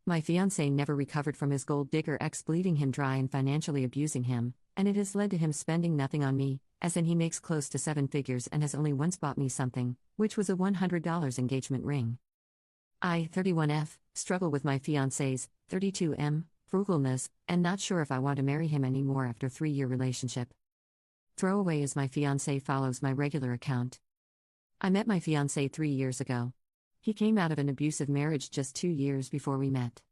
My fiance never recovered from his gold digger ex bleeding him dry and financially abusing him, and it has led to him spending nothing on me, as in he makes close to 7 figures and has only once bought me something, which was a $100 engagement ring. I, 31F, struggle with my fiance's, 32M, frugalness, and not sure if I want to marry him anymore after 3-year relationship. Throwaway is my fiance follows my regular account. I met my fiance 3 years ago. He came out of an abusive marriage just 2 years before we met.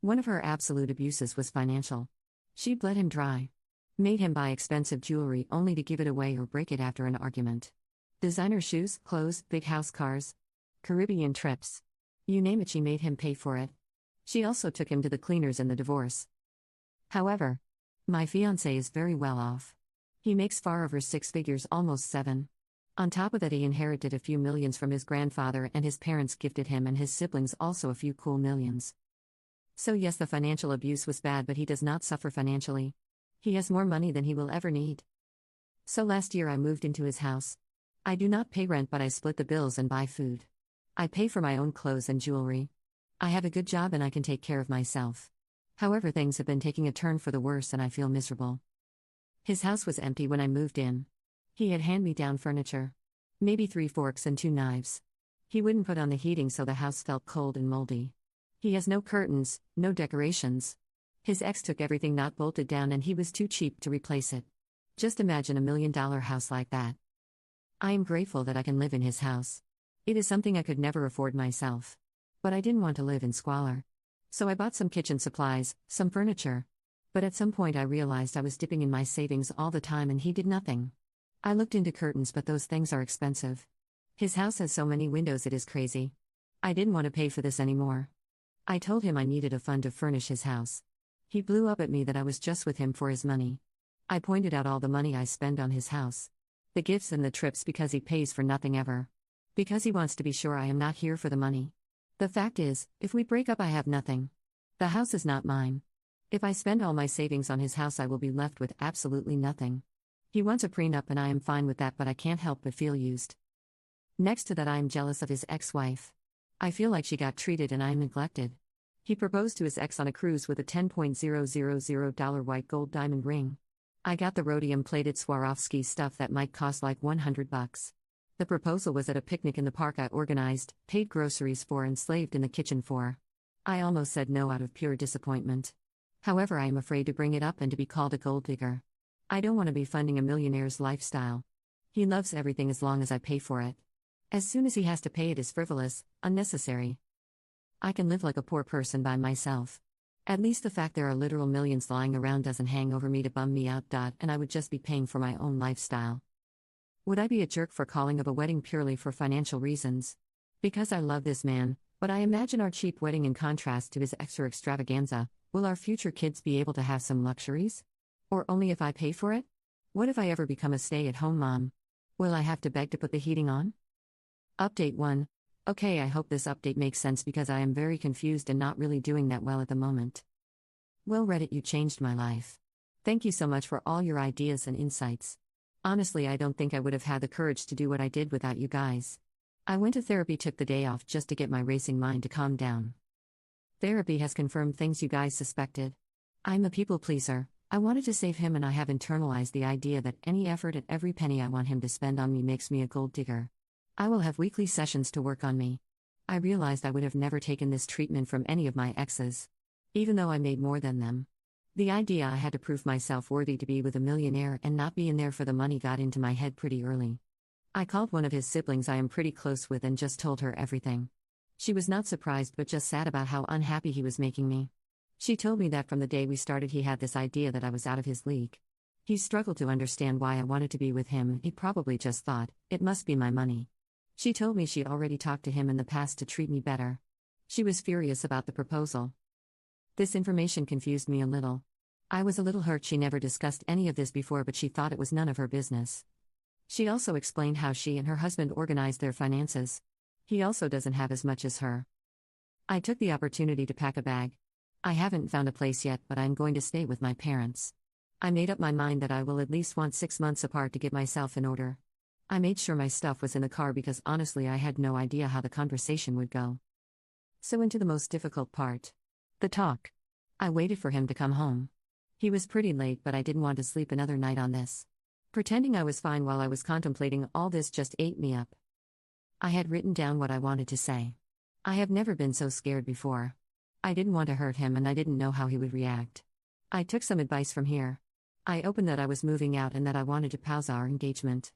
One of her absolute abuses was financial. She bled him dry. Made him buy expensive jewelry only to give it away or break it after an argument. Designer shoes, clothes, big house cars. Caribbean trips. You name it, she made him pay for it. She also took him to the cleaners in the divorce. However, my fiancé is very well off. He makes far over 6 figures, almost 7. On top of that, he inherited a few millions from his grandfather, and his parents gifted him and his siblings also a few cool millions. So yes, the financial abuse was bad, but he does not suffer financially. He has more money than he will ever need. So last year I moved into his house. I do not pay rent, but I split the bills and buy food. I pay for my own clothes and jewelry. I have a good job and I can take care of myself. However, things have been taking a turn for the worse and I feel miserable. His house was empty when I moved in. He had hand-me-down furniture. Maybe 3 forks and 2 knives. He wouldn't put on the heating, so the house felt cold and moldy. He has no curtains, no decorations. His ex took everything not bolted down and he was too cheap to replace it. Just imagine $1 million house like that. I am grateful that I can live in his house. It is something I could never afford myself. But I didn't want to live in squalor. So I bought some kitchen supplies, some furniture. But at some point I realized I was dipping in my savings all the time and he did nothing. I looked into curtains, but those things are expensive. His house has so many windows, it is crazy. I didn't want to pay for this anymore. I told him I needed a fund to furnish his house. He blew up at me that I was just with him for his money. I pointed out all the money I spend on his house. The gifts and the trips, because he pays for nothing ever. Because he wants to be sure I am not here for the money. The fact is, if we break up I have nothing. The house is not mine. If I spend all my savings on his house I will be left with absolutely nothing. He wants a prenup and I am fine with that, but I can't help but feel used. Next to that, I am jealous of his ex-wife. I feel like she got treated and I am neglected. He proposed to his ex on a cruise with a $10,000 white gold diamond ring. I got the rhodium-plated Swarovski stuff that might cost like $100. The proposal was at a picnic in the park I organized, paid groceries for and slaved in the kitchen for. I almost said no out of pure disappointment. However, I am afraid to bring it up and to be called a gold digger. I don't want to be funding a millionaire's lifestyle. He loves everything as long as I pay for it. As soon as he has to pay, it is frivolous, unnecessary. I can live like a poor person by myself. At least the fact there are literal millions lying around doesn't hang over me to bum me out. And I would just be paying for my own lifestyle. Would I be a jerk for calling of a wedding purely for financial reasons? Because I love this man, but I imagine our cheap wedding in contrast to his extra extravaganza. Will our future kids be able to have some luxuries? Or only if I pay for it? What if I ever become a stay-at-home mom? Will I have to beg to put the heating on? Update 1. Okay, I hope this update makes sense because I am very confused and not really doing that well at the moment. Well, Reddit, you changed my life. Thank you so much for all your ideas and insights. Honestly, I don't think I would have had the courage to do what I did without you guys. I went to therapy, took the day off just to get my racing mind to calm down. Therapy has confirmed things you guys suspected. I'm a people pleaser. I wanted to save him and I have internalized the idea that any effort and every penny I want him to spend on me makes me a gold digger. I will have weekly sessions to work on me. I realized I would have never taken this treatment from any of my exes. Even though I made more than them. The idea I had to prove myself worthy to be with a millionaire and not be in there for the money got into my head pretty early. I called one of his siblings I am pretty close with and just told her everything. She was not surprised but just sad about how unhappy he was making me. She told me that from the day we started he had this idea that I was out of his league. He struggled to understand why I wanted to be with him. He probably just thought, it must be my money. She told me she already talked to him in the past to treat me better. She was furious about the proposal. This information confused me a little. I was a little hurt she never discussed any of this before, but she thought it was none of her business. She also explained how she and her husband organized their finances. He also doesn't have as much as her. I took the opportunity to pack a bag. I haven't found a place yet, but I'm going to stay with my parents. I made up my mind that I will at least want 6 months apart to get myself in order. I made sure my stuff was in the car because honestly I had no idea how the conversation would go. So into the most difficult part. The talk. I waited for him to come home. He was pretty late, but I didn't want to sleep another night on this. Pretending I was fine while I was contemplating all this just ate me up. I had written down what I wanted to say. I have never been so scared before. I didn't want to hurt him and I didn't know how he would react. I took some advice from here. I opened that I was moving out and that I wanted to pause our engagement.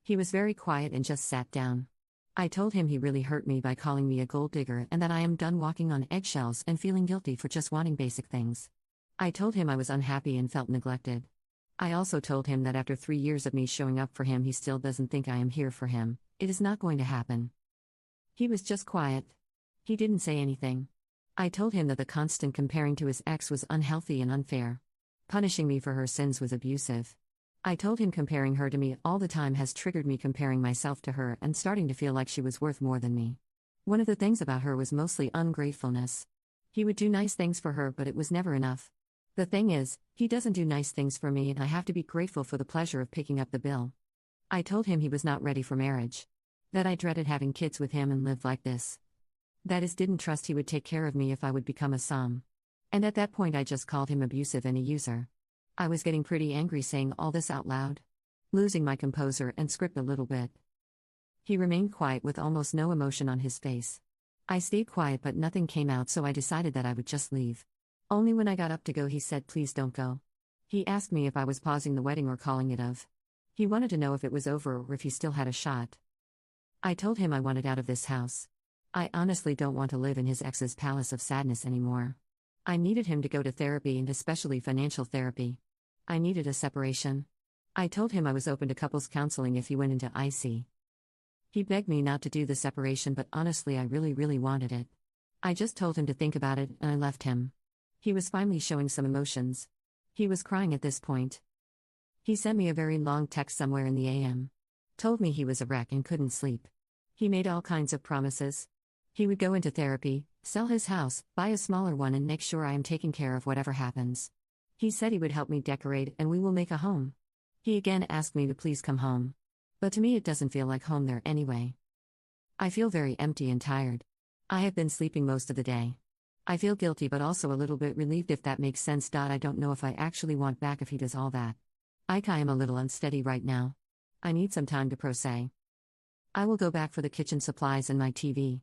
He was very quiet and just sat down. I told him he really hurt me by calling me a gold digger and that I am done walking on eggshells and feeling guilty for just wanting basic things. I told him I was unhappy and felt neglected. I also told him that after 3 years of me showing up for him, he still doesn't think I am here for him. It is not going to happen. He was just quiet. He didn't say anything. I told him that the constant comparing to his ex was unhealthy and unfair. Punishing me for her sins was abusive. I told him comparing her to me all the time has triggered me comparing myself to her and starting to feel like she was worth more than me. One of the things about her was mostly ungratefulness. He would do nice things for her, but it was never enough. The thing is, he doesn't do nice things for me and I have to be grateful for the pleasure of picking up the bill. I told him he was not ready for marriage. That I dreaded having kids with him and lived like this. That is, didn't trust he would take care of me if I would become a som. And at that point I just called him abusive and a user. I was getting pretty angry saying all this out loud. Losing my composure and script a little bit. He remained quiet with almost no emotion on his face. I stayed quiet but nothing came out, so I decided that I would just leave. Only when I got up to go he said, "Please don't go." He asked me if I was pausing the wedding or calling it off. He wanted to know if it was over or if he still had a shot. I told him I wanted out of this house. I honestly don't want to live in his ex's palace of sadness anymore. I needed him to go to therapy and especially financial therapy. I needed a separation. I told him I was open to couples counseling if he went into IC. He begged me not to do the separation, but honestly I really wanted it. I just told him to think about it and I left him. He was finally showing some emotions. He was crying at this point. He sent me a very long text somewhere in the AM. Told me he was a wreck and couldn't sleep. He made all kinds of promises. He would go into therapy, sell his house, buy a smaller one and make sure I am taken care of whatever happens. He said he would help me decorate and we will make a home. He again asked me to please come home. But to me it doesn't feel like home there anyway. I feel very empty and tired. I have been sleeping most of the day. I feel guilty but also a little bit relieved, if that makes sense. I don't know if I actually want back if he does all that. I am a little unsteady right now. I need some time to process. I will go back for the kitchen supplies and my TV.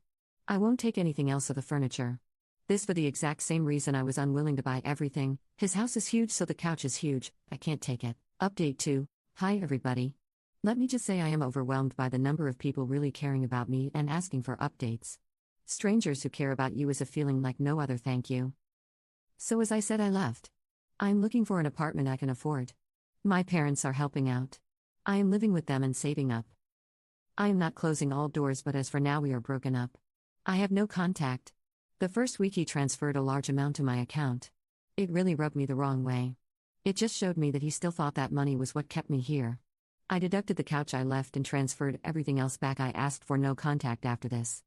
I won't take anything else of the furniture. This for the exact same reason I was unwilling to buy everything. His house is huge, so the couch is huge. I can't take it. Update 2. Hi everybody. Let me just say I am overwhelmed by the number of people really caring about me and asking for updates. Strangers who care about you is a feeling like no other, thank you. So as I said, I left. I'm looking for an apartment I can afford. My parents are helping out. I am living with them and saving up. I am not closing all doors, but as for now we are broken up. I have no contact. The first week he transferred a large amount to my account. It really rubbed me the wrong way. It just showed me that he still thought that money was what kept me here. I deducted the couch I left and transferred everything else back. I asked for no contact after this.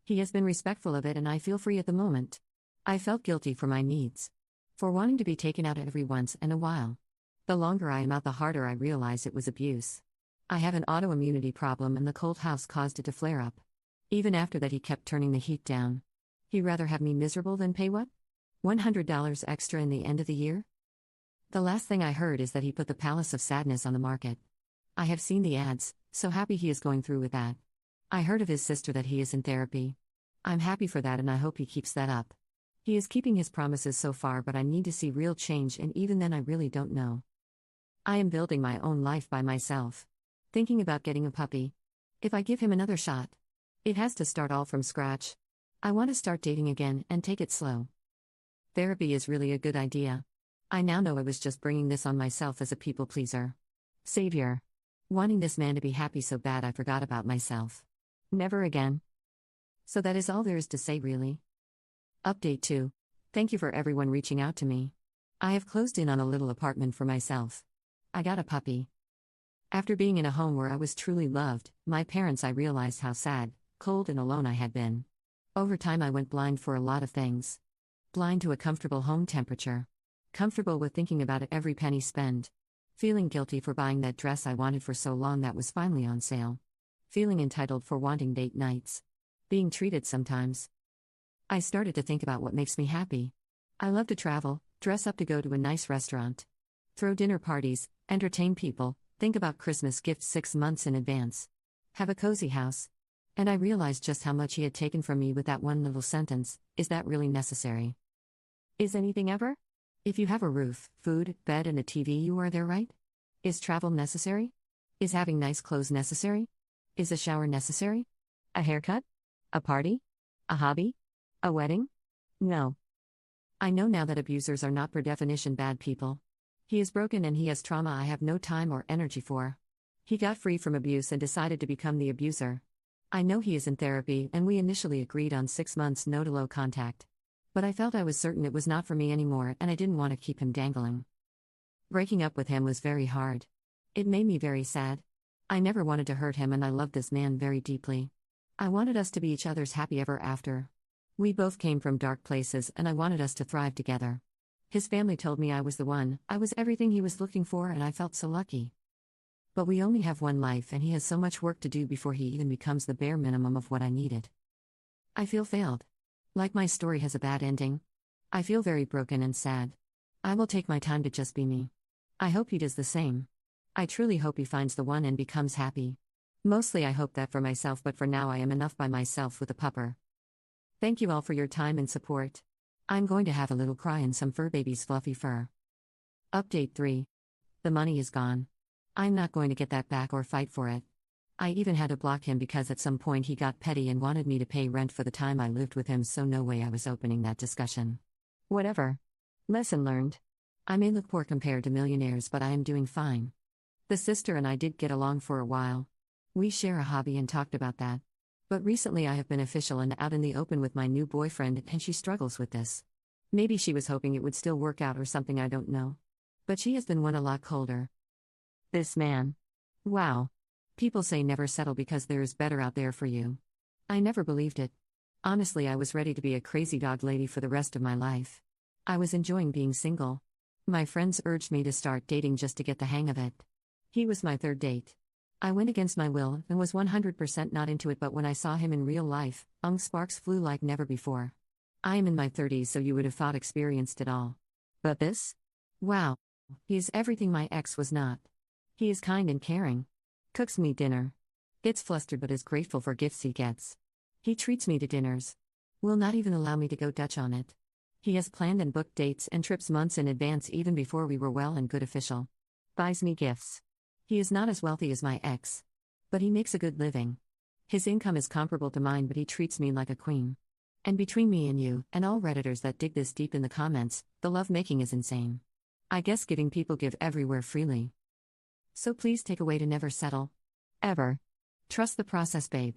He has been respectful of it and I feel free at the moment. I felt guilty for my needs. For wanting to be taken out every once in a while. The longer I am out, the harder I realize it was abuse. I have an autoimmunity problem and the cold house caused it to flare up. Even after that he kept turning the heat down. He'd rather have me miserable than pay what? $100 extra in the end of the year? The last thing I heard is that he put the Palace of Sadness on the market. I have seen the ads, so happy he is going through with that. I heard of his sister that he is in therapy. I'm happy for that and I hope he keeps that up. He is keeping his promises so far, but I need to see real change, and even then I really don't know. I am building my own life by myself. Thinking about getting a puppy. If I give him another shot. It has to start all from scratch. I want to start dating again and take it slow. Therapy is really a good idea. I now know I was just bringing this on myself as a people pleaser. Savior. Wanting this man to be happy so bad I forgot about myself. Never again. So that is all there is to say, really. Update 2. Thank you for everyone reaching out to me. I have closed in on a little apartment for myself. I got a puppy. After being in a home where I was truly loved, my parents, I realized how sad, cold and alone I had been. Over time I went blind for a lot of things. Blind to a comfortable home temperature. Comfortable with thinking about every penny spent. Feeling guilty for buying that dress I wanted for so long that was finally on sale. Feeling entitled for wanting date nights. Being treated sometimes. I started to think about what makes me happy. I love to travel, dress up to go to a nice restaurant, throw dinner parties, entertain people, think about Christmas gifts 6 months in advance, have a cozy house. And I realized just how much he had taken from me with that one little sentence: is that really necessary? Is anything ever? If you have a roof, food, bed, and a TV, you are there, right? Is travel necessary? Is having nice clothes necessary? Is a shower necessary? A haircut? A party? A hobby? A wedding? No. I know now that abusers are not per definition bad people. He is broken and he has trauma I have no time or energy for. He got free from abuse and decided to become the abuser. I know he is in therapy, and we initially agreed on 6 months no to low contact. But I felt I was certain it was not for me anymore, and I didn't want to keep him dangling. Breaking up with him was very hard. It made me very sad. I never wanted to hurt him, and I loved this man very deeply. I wanted us to be each other's happy ever after. We both came from dark places, and I wanted us to thrive together. His family told me I was the one, I was everything he was looking for, and I felt so lucky. But we only have one life, and he has so much work to do before he even becomes the bare minimum of what I needed. I feel failed. Like my story has a bad ending. I feel very broken and sad. I will take my time to just be me. I hope he does the same. I truly hope he finds the one and becomes happy. Mostly I hope that for myself, but for now I am enough by myself with a pupper. Thank you all for your time and support. I'm going to have a little cry in some fur baby's fluffy fur. Update 3. The money is gone. I'm not going to get that back or fight for it. I even had to block him because at some point he got petty and wanted me to pay rent for the time I lived with him, so no way I was opening that discussion. Whatever. Lesson learned. I may look poor compared to millionaires, but I am doing fine. The sister and I did get along for a while. We share a hobby and talked about that. But recently I have been official and out in the open with my new boyfriend, and she struggles with this. Maybe she was hoping it would still work out or something, I don't know. But she has been one a lot colder. This man. Wow. People say never settle because there is better out there for you. I never believed it. Honestly, I was ready to be a crazy dog lady for the rest of my life. I was enjoying being single. My friends urged me to start dating just to get the hang of it. He was my third date. I went against my will and was 100% not into it, but when I saw him in real life, sparks flew like never before. I am in my 30s, so you would have thought experienced it all. But this? Wow. He is everything my ex was not. He is kind and caring. Cooks me dinner. Gets flustered but is grateful for gifts he gets. He treats me to dinners. Will not even allow me to go Dutch on it. He has planned and booked dates and trips months in advance even before we were well and good official. Buys me gifts. He is not as wealthy as my ex. But he makes a good living. His income is comparable to mine, but he treats me like a queen. And between me and you, and all Redditors that dig this deep in the comments, the love-making is insane. I guess giving people give everywhere freely. So please take away to never settle. Ever. Trust the process, babe.